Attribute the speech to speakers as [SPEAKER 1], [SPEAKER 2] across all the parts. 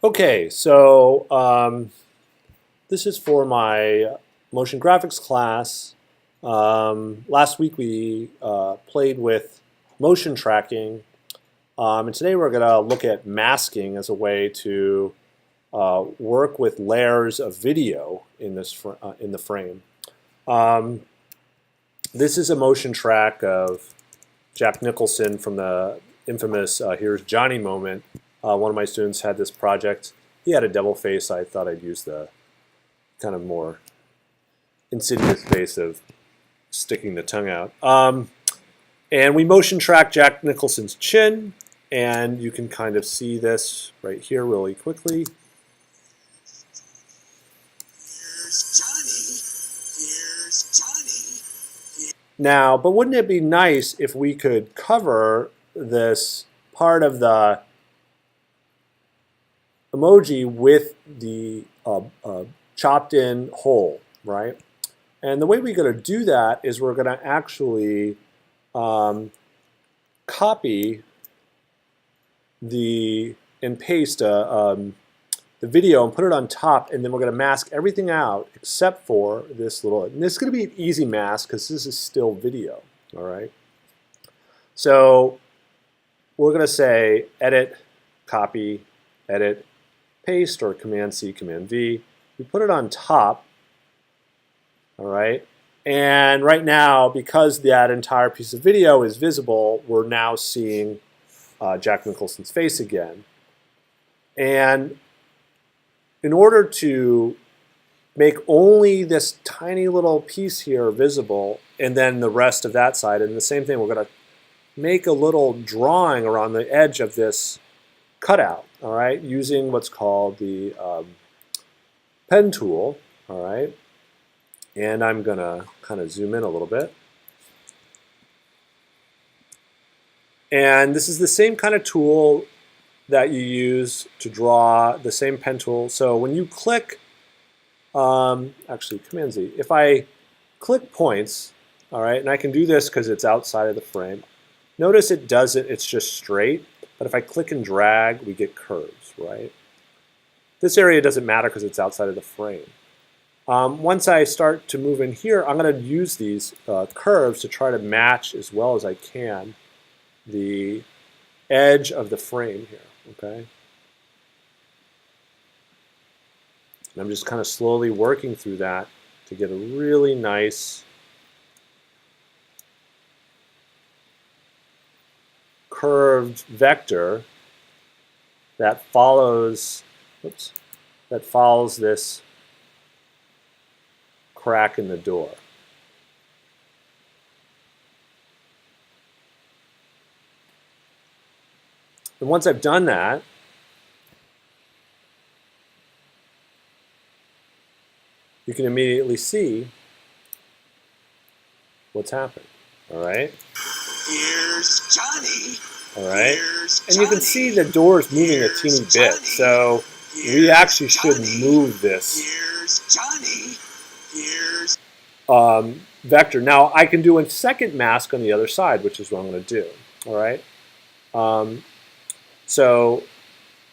[SPEAKER 1] Okay, so this is for my motion graphics class. Last week we played with motion tracking, and today we're going to look at masking as a way to work with layers of video in in the frame. Um, this is a motion track of Jack Nicholson from the infamous "Here's Johnny" moment. One of my students had this project. He had a double face. I thought I'd use the kind of more insidious face of sticking the tongue out. And we motion track Jack Nicholson's chin, and you can kind of see this right here really quickly.
[SPEAKER 2] Here's Johnny. Here's Johnny.
[SPEAKER 1] Now, but wouldn't it be nice if we could cover this part of the emoji with the chopped in hole, right? And the way we're going to do that is we're going to actually copy and paste the video and put it on top, and then we're going to mask everything out except for this little, and this is going to be an easy mask because this is still video, all right? So we're going to say edit, copy, edit, paste, or Command-C, Command-V. We put it on top, all right? And right now, because that entire piece of video is visible, we're now seeing Jack Nicholson's face again. And in order to make only this tiny little piece here visible, and then the rest of that side, and the same thing, we're going to make a little drawing around the edge of this cutout, all right, using what's called the pen tool, all right. And I'm going to kind of zoom in a little bit. And this is the same kind of tool that you use to draw, the same pen tool. So when you click, actually Command-Z, if I click points, all right, and I can do this because it's outside of the frame, notice it doesn't, it's just straight. But if I click and drag, we get curves, right? This area doesn't matter because it's outside of the frame. Once I start to move in here, I'm going to use these curves to try to match as well as I can the edge of the frame here, okay? And I'm just kind of slowly working through that to get a really nice curved vector that follows, this crack in the door. And once I've done that, you can immediately see what's happened. All right?
[SPEAKER 2] Here's Johnny.
[SPEAKER 1] All right?
[SPEAKER 2] Here's
[SPEAKER 1] And you can see the door is moving a teeny bit. So we actually should move this
[SPEAKER 2] Here's Johnny. Here's
[SPEAKER 1] vector. Now I can do a second mask on the other side, which is what I'm going to do. All right? So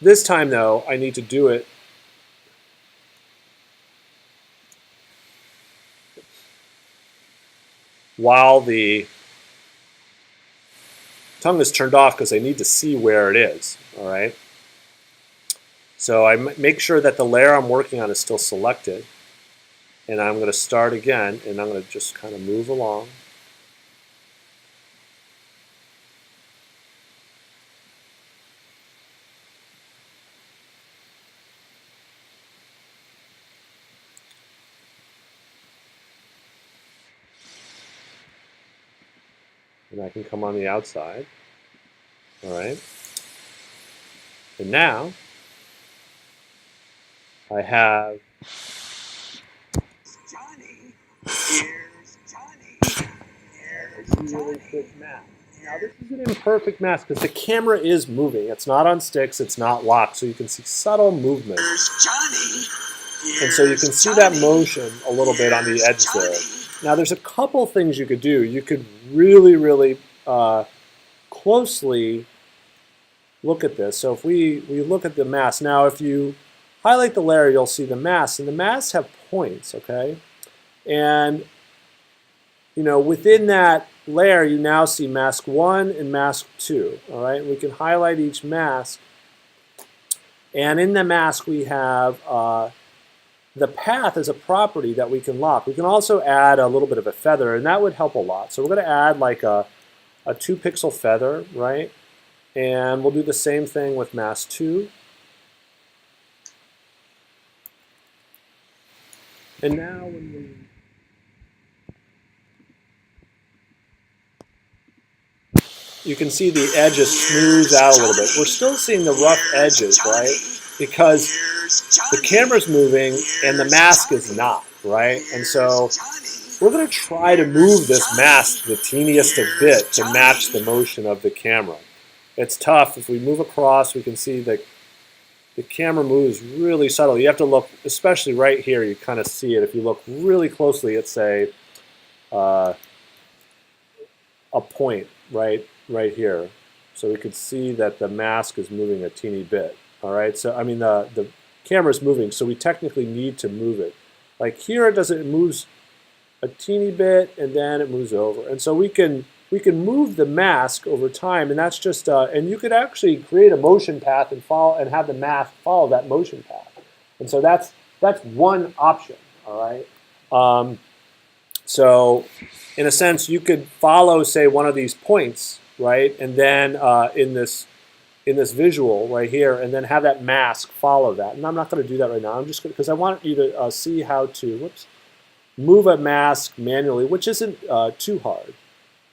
[SPEAKER 1] this time, though, I need to do it while the tongue is turned off because I need to see where it is, all right? So I make sure that the layer I'm working on is still selected, and I'm going to start again, and I'm going to just kind of move along. And I can come on the outside, all right? And now I have
[SPEAKER 2] Johnny. Here's Johnny. Here's
[SPEAKER 1] a really quick mask. Now this is an imperfect mask because the camera is moving. It's not on sticks, it's not locked, so you can see subtle movement.
[SPEAKER 2] Here's Johnny.
[SPEAKER 1] And so you can see that motion a little bit on the edge there. Now there's a couple things you could do. You could really, really closely look at this. So if we look at the mask, now if you highlight the layer, you'll see the masks, and the masks have points, okay? And within that layer, you now see mask 1 and mask 2, all right? We can highlight each mask, and in the mask we have the path as a property that we can lock. We can also add a little bit of a feather, and that would help a lot. So we're going to add like a 2-pixel feather, right? And we'll do the same thing with mask 2. And now when you can see the edges smooth out a little bit. We're still seeing the rough edges, right? Because the camera's moving and the mask is not, right? And so we're going to try to move this mask the teeniest of bit to match the motion of the camera. It's tough. If we move across, we can see that the camera moves really subtly. You have to look, especially right here, you kind of see it. If you look really closely at, say, a point right here. So we could see that the mask is moving a teeny bit. All right, so I mean the camera's moving, so we technically need to move it. Like here, it moves a teeny bit, and then it moves over. And so we can move the mask over time, and that's just and you could actually create a motion path and have the mask follow that motion path. And so that's one option. All right. So in a sense, you could follow, say, one of these points, right, and then in this visual right here, and then have that mask follow that. And I'm not going to do that right now. I'm just going because I want you to see how to move a mask manually, which isn't too hard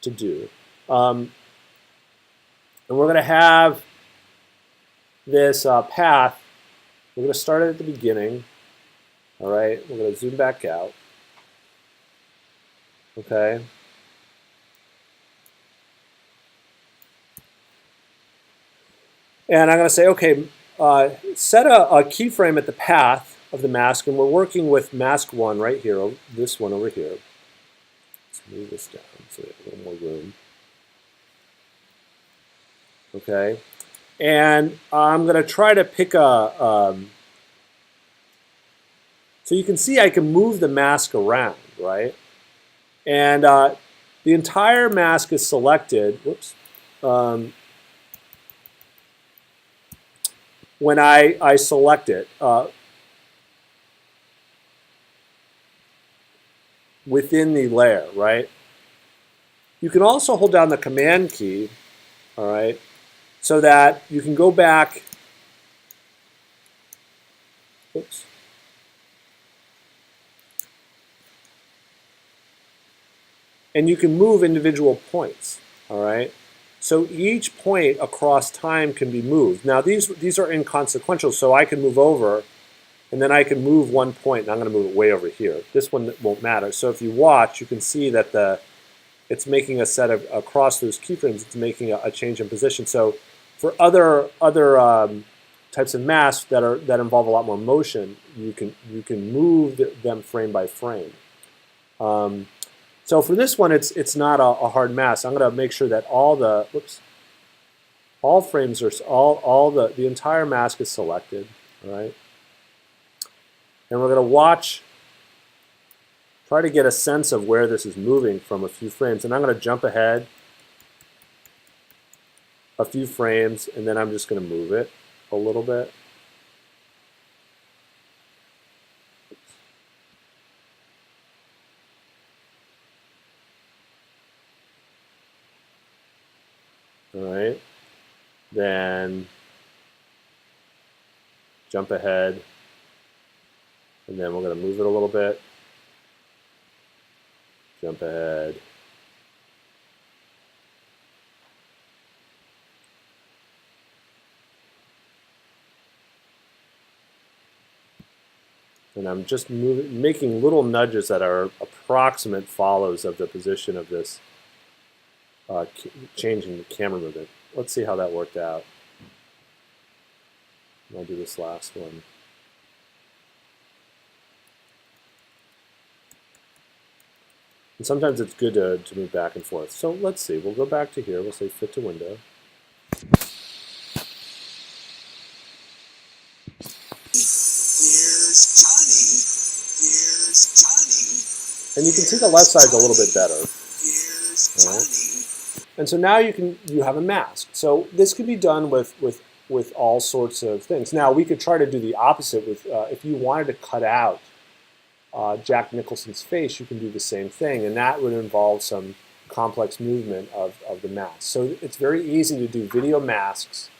[SPEAKER 1] to do. And we're going to have this path. We're going to start it at the beginning. All right, we're going to zoom back out. Okay. And I'm going to say, okay, set a keyframe at the path of the mask, and we're working with mask 1 right here, this one over here. Let's move this down so we have a little more room. Okay. And I'm going to try to pick so you can see I can move the mask around, right? And the entire mask is selected. Whoops. When I select it within the layer, right? You can also hold down the Command key, all right, so that you can go back. Oops. And you can move individual points, all right? So each point across time can be moved. Now these are inconsequential, so I can move over, and then I can move one point, and I'm going to move it way over here. This one won't matter. So if you watch, you can see that it's making a set of across those keyframes. It's making a change in position. So for other types of masks that involve a lot more motion, you can move them frame by frame. So for this one, it's not a hard mask. I'm going to make sure that all frames are the entire mask is selected, all right? And we're going to watch, try to get a sense of where this is moving from a few frames. And I'm going to jump ahead a few frames, and then I'm just going to move it a little bit. All right, then jump ahead, and then we're going to move it a little bit, jump ahead, and I'm just making little nudges that are approximate follows of the position of this changing the camera movement. Let's see how that worked out. I'll do this last one. And sometimes it's good to move back and forth. So let's see. We'll go back to here. We'll say fit to window. And you can see the left side's a little bit better.
[SPEAKER 2] Here's
[SPEAKER 1] All right.
[SPEAKER 2] Johnny.
[SPEAKER 1] And so now you have a mask. So this could be done with all sorts of things. Now we could try to do the opposite with if you wanted to cut out Jack Nicholson's face, you can do the same thing, and that would involve some complex movement of the mask. So it's very easy to do video masks,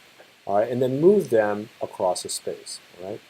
[SPEAKER 1] all right, and then move them across a space, all right?